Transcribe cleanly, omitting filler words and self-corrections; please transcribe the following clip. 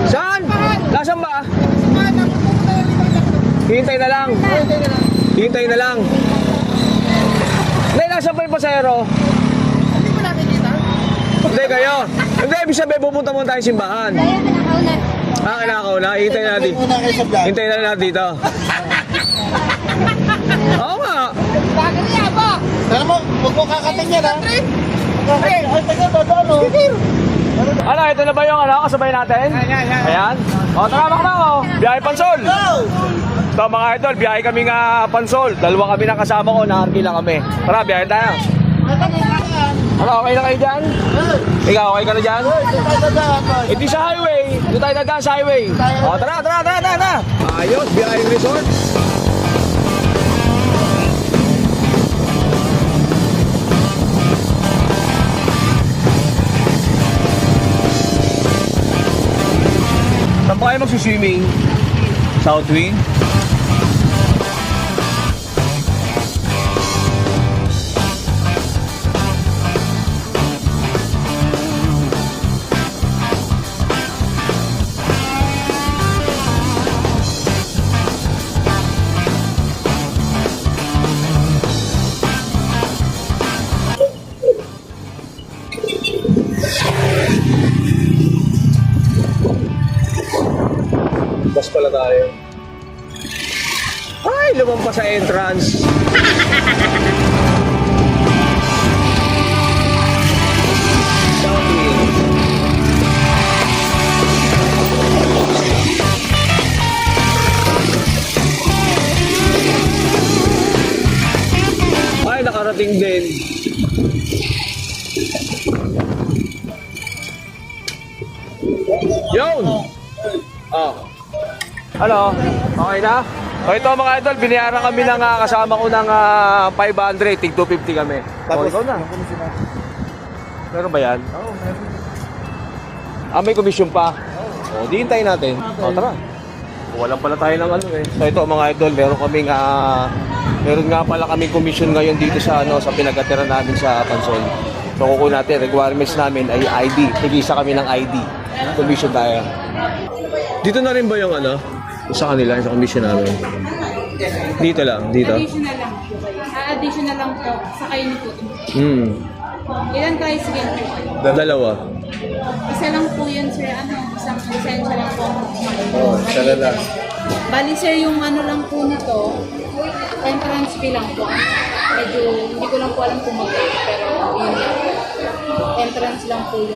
Saan? Nasaan ba? Hintay na lang. Hintay na lang. Nay, nasaan pa yung pasahero? Hindi mo nakikita? Hindi kayo. Hindi, ibig sabihin pupunta muna tayong simbahan. Kinakaw na. Hintay na natin. Hintay na natin dito. Oo nga. Bakit niya ba? Pero mo, huwag mo kakating yan, ha? Ay, taga ba ito, ano? Ano, ito na ba yung kasabay natin? Ayan. O, tara mga ko. Biyahe Pansol. Ito mga idol, biyahe kami nga Pansol. Dalawa kami na kasama ko, nakakila kami. Tara, biyahe tayo. Ano, okay na kayo dyan? Ikaw, okay ka na dyan? Hindi sa highway. Doon tayo dadaan sa highway. O, tara. Ayos, biyahe resort. Saan ba kayo magsuswimming? Southwind? Bus pala tayo. Ay, lumampas sa entrance. Ay, nakarating din. Yun! Ano? Okay na? O ito mga idol, binayaran kami ng kasama ko ng 500, tig 250 kami. O ikaw na. Meron ba yan? Oo, meron. May komisyon pa? O, di hintayin natin. O, tara. Walang pala tayo ng ano eh. So ito mga idol, meron nga pala kaming komisyon ngayon dito sa sa pinagatiran namin sa Pansol. So kukunin natin, requirements namin ay ID. Tigisa kami ng ID. Komisyon tayo. Dito na rin ba yung sa kanila, sa komisyon namin? Dito lang, dito. Additional lang po kayo. Additional lang po sa kayo ni po. Ilan tricycle po kayo? Dalawa. Isa lang po yun, sir. Isang lisensya lang po. Isa na lang. Bali, sir, yung lang po nito, entrance fee lang po. Medyo, hindi ko lang po alam kung magkano, pero yun, entrance lang po yun.